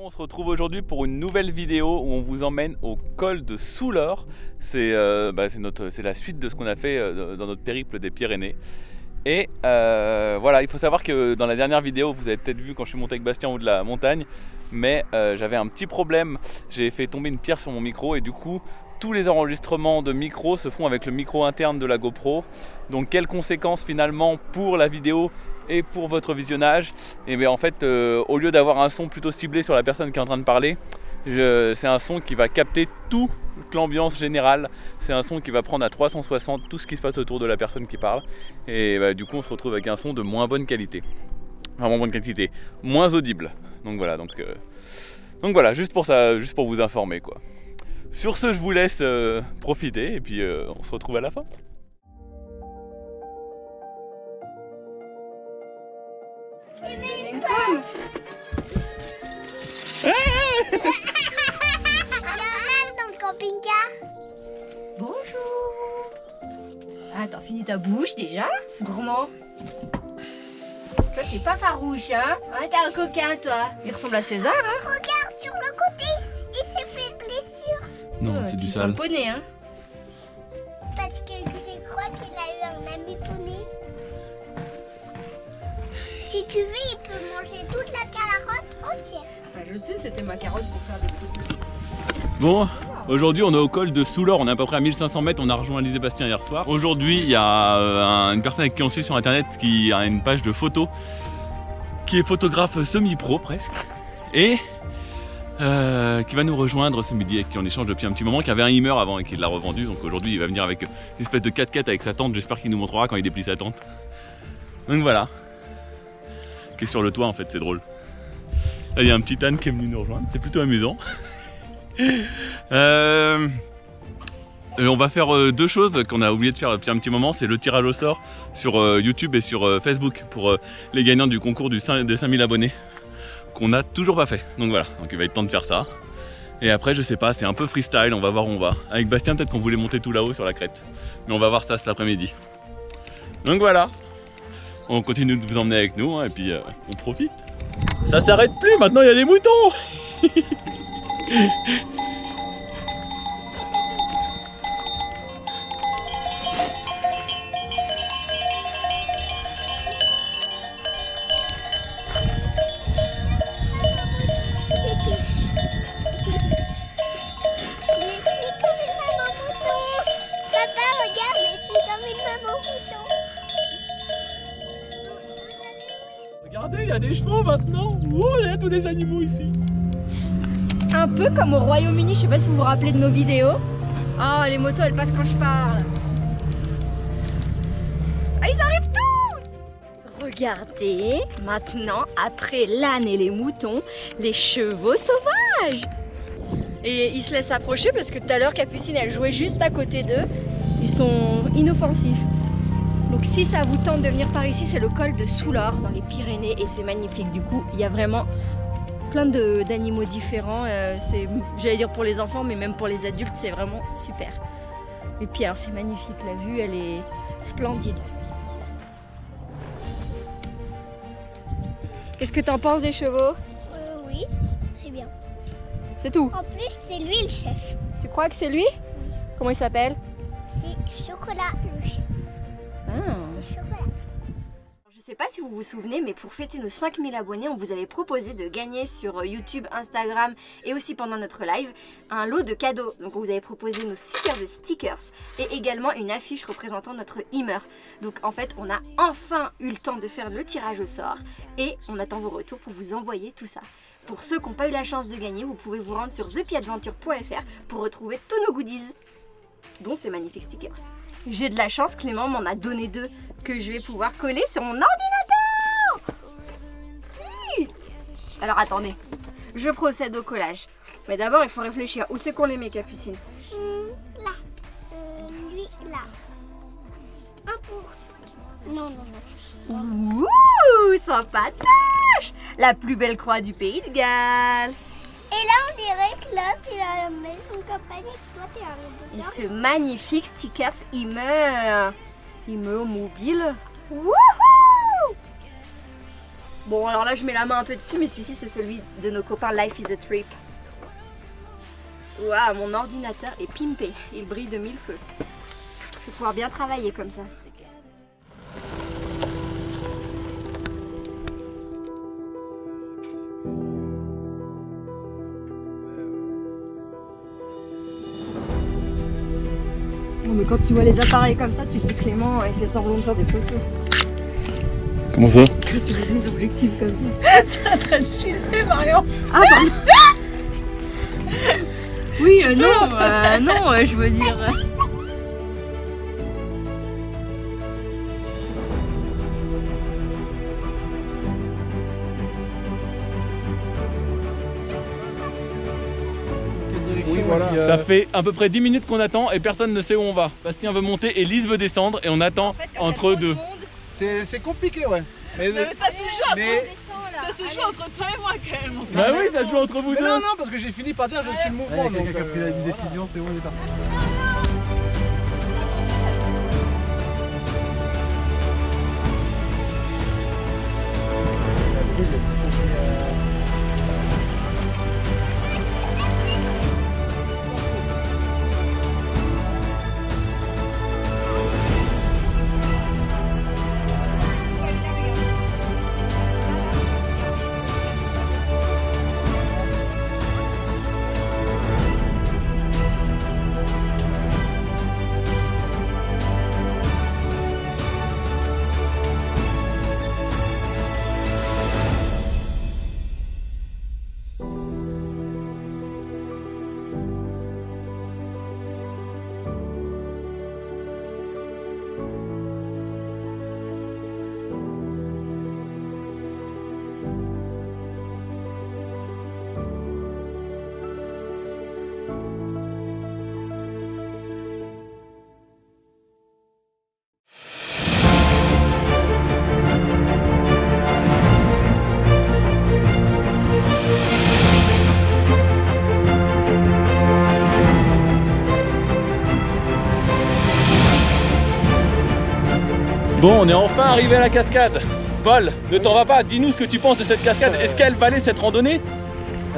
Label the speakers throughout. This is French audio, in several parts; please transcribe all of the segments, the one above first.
Speaker 1: On se retrouve aujourd'hui pour une nouvelle vidéo où on vous emmène au col de Soulor. C'est la suite de ce qu'on a fait dans notre périple des Pyrénées. Et voilà, il faut savoir que dans la dernière vidéo, vous avez peut-être vu quand je suis monté avec Bastien au haut de la montagne, mais j'avais un petit problème. J'ai fait tomber une pierre sur mon micro et du coup, tous les enregistrements de micro se font avec le micro interne de la GoPro. Donc quelles conséquences finalement pour la vidéo et pour votre visionnage? Et bien en fait, au lieu d'avoir un son plutôt ciblé sur la personne qui est en train de parler, c'est un son qui va capter toute l'ambiance générale. C'est un son qui va prendre à 360 tout ce qui se passe autour de la personne qui parle. Et bah, du coup on se retrouve avec un son de moins bonne qualité. Enfin moins bonne qualité, moins audible. Donc voilà, juste pour ça, juste pour vous informer quoi. Sur ce, je vous laisse profiter et puis on se retrouve à la fin.
Speaker 2: Bonjour. Ah, t'as fini ta bouche déjà? Gourmand. Toi, t'es pas farouche, hein? Ouais, t'es un coquin, toi. Il ressemble à César, hein?
Speaker 3: Regarde sur le côté, il s'est fait une blessure.
Speaker 1: Non, c'est du sale.
Speaker 2: Un poney, hein?
Speaker 3: Parce que je crois qu'il a eu un ami poney. Si tu veux, il peut manger toute la carotte entière.
Speaker 2: Ah, je sais, c'était ma carotte pour faire des trucs.
Speaker 1: Bon, aujourd'hui on est au col de Soulor, on est à peu près à 1500 mètres, on a rejoint Lise et Bastien hier soir. Aujourd'hui il y a une personne avec qui on suit sur internet qui a une page de photos, qui est photographe semi-pro presque, et qui va nous rejoindre ce midi, avec qui on échange depuis un petit moment, qui avait un Hummer avant et qui l'a revendu. Donc aujourd'hui il va venir avec une espèce de 4x4 avec sa tente, j'espère qu'il nous montrera quand il déplie sa tente. Donc voilà, qui est sur le toit en fait, c'est drôle. Là il y a un petit âne qui est venu nous rejoindre, c'est plutôt amusant. On va faire deux choses qu'on a oublié de faire depuis un petit moment, c'est le tirage au sort sur YouTube et sur Facebook pour les gagnants du concours des 5000 abonnés qu'on n'a toujours pas fait. Donc voilà, donc il va être temps de faire ça. Et après je sais pas, c'est un peu freestyle, on va voir où on va. Avec Bastien peut-être qu'on voulait monter tout là-haut sur la crête, mais on va voir ça cet après-midi. Donc voilà, on continue de vous emmener avec nous hein, et puis on profite. Ça s'arrête plus, maintenant il y a des moutons. Regardez, il y a des chevaux maintenant. Oh, il y a tous les animaux ici.
Speaker 2: Un peu comme au Royaume-Uni, je sais pas si vous vous rappelez de nos vidéos. Oh, les motos elles passent quand je parle. Ah, ils arrivent tous! Regardez, maintenant, après l'âne et les moutons, les chevaux sauvages. Et ils se laissent approcher parce que tout à l'heure, Capucine, elle jouait juste à côté d'eux. Ils sont inoffensifs. Donc si ça vous tente de venir par ici, c'est le col de Soulor dans les Pyrénées et c'est magnifique. Du coup, il y a vraiment plein d'animaux différents, j'allais dire pour les enfants mais même pour les adultes c'est vraiment super. Et puis alors c'est magnifique, la vue elle est splendide. Qu'est-ce que t'en penses des chevaux?
Speaker 3: Oui, c'est bien.
Speaker 2: C'est tout?
Speaker 3: En plus c'est lui le chef.
Speaker 2: Tu crois que c'est lui? Comment il s'appelle?
Speaker 3: C'est Chocolat le chef.
Speaker 2: Ah.
Speaker 4: Je ne sais pas si vous vous souvenez, mais pour fêter nos 5000 abonnés, on vous avait proposé de gagner sur YouTube, Instagram et aussi pendant notre live un lot de cadeaux. Donc on vous avait proposé nos superbes stickers et également une affiche représentant notre Hummer. Donc en fait, on a enfin eu le temps de faire le tirage au sort et on attend vos retours pour vous envoyer tout ça. Pour ceux qui n'ont pas eu la chance de gagner, vous pouvez vous rendre sur thepiadventure.fr pour retrouver tous nos goodies, dont ces magnifiques stickers. J'ai de la chance, Clément m'en a donné 2 que je vais pouvoir coller sur mon ordinateur. Alors attendez, je procède au collage. Mais d'abord il faut réfléchir, où c'est qu'on les met, Capucine?
Speaker 3: Là. Lui là. Un pour. Non, non, non.
Speaker 4: Ouh, sympatoche! La plus belle croix du pays de Galles.
Speaker 3: Et là on dirait que là c'est la maison de campagne et toi t'es arrivé
Speaker 4: Et
Speaker 3: dedans.
Speaker 4: ce magnifique stickers Hummer. Hummer mobile. Wouhou! Bon, alors là, je mets la main un peu dessus, mais celui-ci, c'est celui de nos copains Life is a Trip. Waouh, mon ordinateur est pimpé. Il brille de 1000 feux. Je vais pouvoir bien travailler comme ça. Non, mais quand tu vois les appareils comme ça, tu te dis Clément, il fait semblant de faire des photos.
Speaker 1: Comment ça?
Speaker 4: Quand tu vois des objectifs comme ça.
Speaker 2: C'est en train de filmer, Marion.
Speaker 4: Ah, pardon. Oui, non, je veux dire.
Speaker 5: Oui, voilà.
Speaker 1: Ça fait à peu près 10 minutes qu'on attend et personne ne sait où on va. Bastien veut monter et Lise veut descendre et on attend
Speaker 2: En fait,
Speaker 1: entre deux.
Speaker 5: C'est compliqué, ouais. Mais,
Speaker 2: ça se joue,
Speaker 5: mais-
Speaker 2: ça se joue entre toi et moi quand même.
Speaker 1: Bah oui, ça joue entre vous
Speaker 5: mais
Speaker 1: deux.
Speaker 5: non, non, parce que j'ai fini par dire je suis le mouvement.
Speaker 6: Il y a quelqu'un qui a pris une décision, c'est bon, on est parti.
Speaker 1: Bon, on est enfin arrivé à la cascade. Paul, ne t'en va pas, dis-nous ce que tu penses de cette cascade. Est-ce qu'elle valait cette randonnée?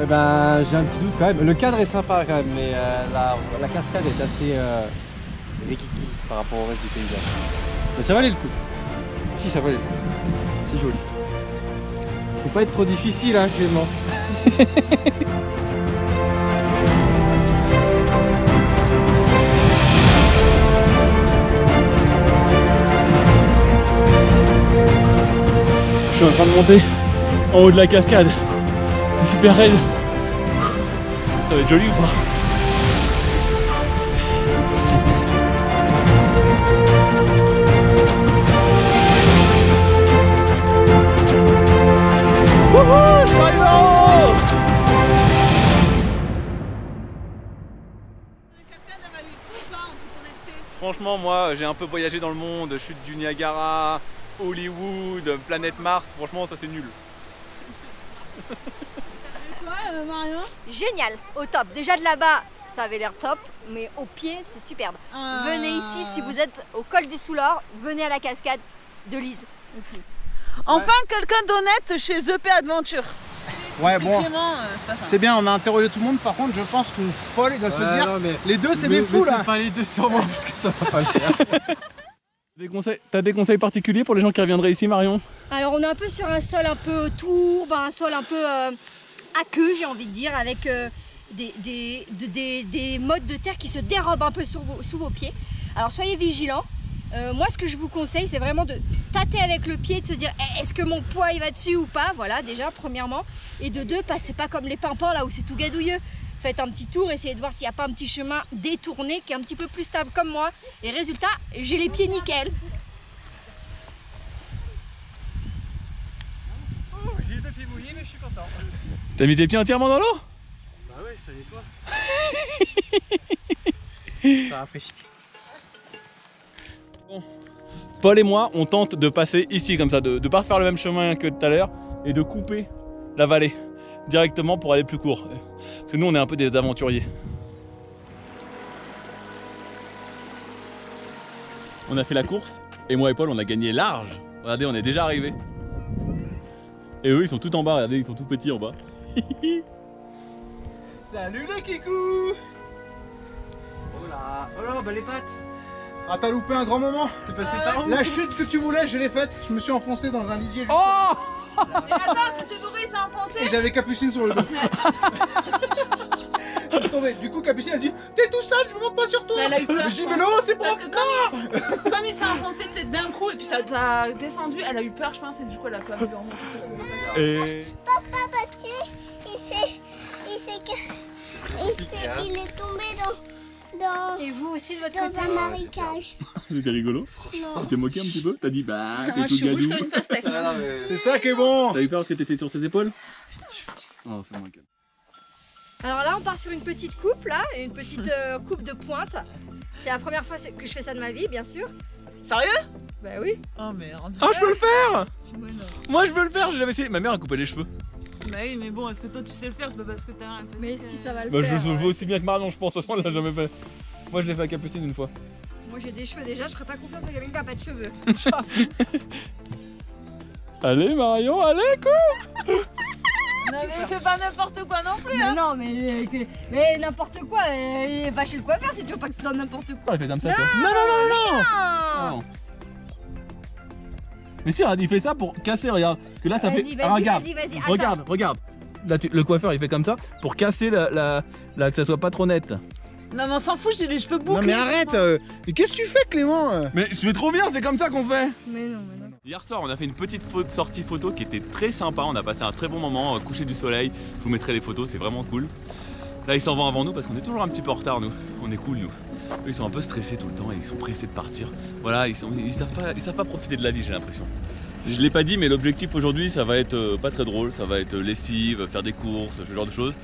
Speaker 6: Eh ben, j'ai un petit doute quand même. Le cadre est sympa quand même, mais la cascade est assez rikiki par rapport au reste du paysage. Mais ça valait le coup. Si, ça valait le coup. C'est joli. Faut pas être trop difficile, hein, Clément.
Speaker 1: Je suis en train de monter en haut de la cascade. C'est super raide. Ça va être joli ou pas? Wouhou, je suis arrivé en haut! Franchement, moi j'ai un peu voyagé dans le monde, chute du Niagara, Hollywood, planète Mars, franchement ça c'est nul.
Speaker 3: Et toi, Marion?
Speaker 4: Génial, au top. Déjà de là-bas, ça avait l'air top, mais au pied, c'est superbe. Venez ici si vous êtes au col du Soulor, venez à la cascade de Lise.
Speaker 2: Enfin, quelqu'un d'honnête chez EP Adventure.
Speaker 5: Ouais, bon,
Speaker 2: Clément, c'est pas ça.
Speaker 5: c'est bien, on a interrogé tout le monde. Par contre, je pense que Paul, il doit se dire
Speaker 6: non, mais
Speaker 5: les deux, c'est des fous là.
Speaker 6: Pas les deux sur moi parce que ça va pas le faire.
Speaker 1: T'as des conseils particuliers pour les gens qui reviendraient ici, Marion?
Speaker 4: Alors on est un peu sur un sol un peu tourbe, un sol un peu aqueux, j'ai envie de dire, avec des modes de terre qui se dérobent un peu sous vos pieds. Alors soyez vigilants. Moi ce que je vous conseille, c'est vraiment de tâter avec le pied, de se dire est-ce que mon poids il va dessus ou pas, voilà déjà premièrement. Et de deux, passez pas comme les pimpants là où c'est tout gadouilleux. Faites un petit tour, essayez de voir s'il n'y a pas un petit chemin détourné qui est un petit peu plus stable comme moi. Et résultat, j'ai les pieds nickel.
Speaker 6: J'ai les deux pieds mouillés, mais je suis content.
Speaker 1: T'as mis tes pieds entièrement dans l'eau?
Speaker 6: Bah ouais, ça nettoie. Ça rafraîchit.
Speaker 1: Bon. Paul et moi, on tente de passer ici comme ça, de ne pas faire le même chemin que tout à l'heure et de couper la vallée directement pour aller plus court. Parce que nous, on est un peu des aventuriers. On a fait la course et moi et Paul, on a gagné large. Regardez, on est déjà arrivé. Et eux ils sont tout en bas, regardez, ils sont tout petits en bas.
Speaker 5: Salut les kikous.
Speaker 6: Oh là, bah les pattes.
Speaker 5: Ah, t'as loupé un grand moment.
Speaker 6: T'es passé par où?
Speaker 5: La chute que tu voulais, je l'ai faite. Je me suis enfoncé dans un lisier.
Speaker 6: Oh!
Speaker 7: Et attends, tu sais pourquoi il s'est enfoncé?
Speaker 5: Et j'avais Capucine sur le dos. Je suis tombé. Du coup, Capucine a dit t'es tout seul, je monte pas sur toi.
Speaker 7: Mais elle a eu peur.
Speaker 5: Mais je dis
Speaker 7: je
Speaker 5: mais
Speaker 7: pense.
Speaker 5: non, c'est pour
Speaker 7: Parce que comme il s'est enfoncé d'un coup et puis ça a descendu, elle a eu peur, je pense, et du coup elle a peur de lui remonter sur ses épaules.
Speaker 1: Et...
Speaker 3: Papa, parce qu'il est tombé dans
Speaker 4: Et vous aussi de votre côté?
Speaker 3: un marécage.
Speaker 1: C'était rigolo.
Speaker 3: Non.
Speaker 1: Tu t'es moqué un petit peu? T'as dit bah
Speaker 7: Moi
Speaker 1: t'es
Speaker 7: je
Speaker 1: tout
Speaker 7: suis rouge
Speaker 1: gadou.
Speaker 7: comme une pastèque.
Speaker 5: C'est ça qui est bon.
Speaker 1: T'as eu peur parce que t'étais sur ses épaules? Oh, fais-moi calme.
Speaker 4: Alors là, on part sur une petite coupe, là, une petite coupe de pointe. C'est la première fois que je fais ça de ma vie, bien sûr.
Speaker 7: Sérieux?
Speaker 4: Bah oui.
Speaker 7: Oh merde.
Speaker 1: Ah, je peux le faire!
Speaker 7: Ouais, non.
Speaker 1: Moi je veux le faire, j'ai jamais essayé. Ma mère a coupé les cheveux.
Speaker 7: Bah oui, mais bon, est-ce que toi tu sais le faire? C'est pas parce que t'as rien fait.
Speaker 4: Mais si ça va le
Speaker 1: Bah, je
Speaker 4: faire.
Speaker 1: le fais aussi bien que Marion, je pense. De toute façon, elle l'a jamais fait. Moi je l'ai fait à Capucine une fois.
Speaker 4: Moi j'ai des cheveux déjà, je ferais pas confiance à quelqu'un qui a pas de cheveux.
Speaker 1: Allez Marion, allez quoi!
Speaker 7: Non mais fais pas n'importe quoi non plus.
Speaker 4: Mais non, mais n'importe quoi, va chez le coiffeur si tu veux pas que ce soit n'importe quoi.
Speaker 1: Elle fait comme ça, toi.
Speaker 5: Non, non, non, non.
Speaker 4: Ah.
Speaker 1: Non. Mais si, regarde, il fait ça pour casser, regarde. Parce que là, ça fait.
Speaker 4: Vas-y,
Speaker 1: Ah, regarde,
Speaker 4: vas-y,
Speaker 1: regarde. Là, le coiffeur, il fait comme ça pour casser que ça soit pas trop net.
Speaker 7: Non mais on s'en fout, j'ai les cheveux bouclés.
Speaker 5: Non mais arrête. Mais qu'est-ce que tu fais, Clément?
Speaker 1: Mais je fais trop bien, c'est comme ça qu'on fait.
Speaker 4: Mais non.
Speaker 1: Hier soir, on a fait une petite sortie photo qui était très sympa. On a passé un très bon moment, coucher du soleil. Je vous mettrai les photos, c'est vraiment cool. Là, ils s'en vont avant nous parce qu'on est toujours un petit peu en retard, nous. On est cool, nous. Eux, ils sont un peu stressés tout le temps et ils sont pressés de partir. Voilà, ils savent pas profiter de la vie, j'ai l'impression. Je l'ai pas dit, mais l'objectif aujourd'hui, ça va être pas très drôle. Ça va être lessive, faire des courses, ce genre de choses.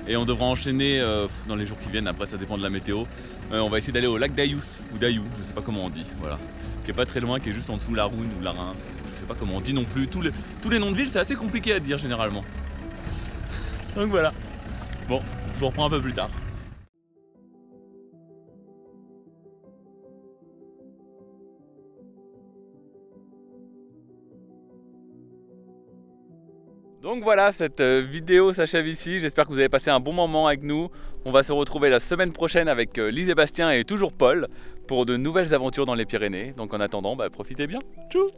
Speaker 1: Et on devra enchaîner dans les jours qui viennent. Après, ça dépend de la météo. On va essayer d'aller au lac d'Ayous ou d'Ayou, je sais pas comment on dit. Voilà. Qui est pas très loin, qui est juste en dessous de la Roune ou de la Reims. Je sais pas comment on dit non plus. Tous les noms de villes, c'est assez compliqué à dire généralement. Donc voilà. Bon, je vous reprends un peu plus tard. Donc voilà, cette vidéo s'achève ici. J'espère que vous avez passé un bon moment avec nous. On va se retrouver la semaine prochaine avec Lise et Bastien et toujours Paul pour de nouvelles aventures dans les Pyrénées. Donc en attendant, profitez bien. Tchou!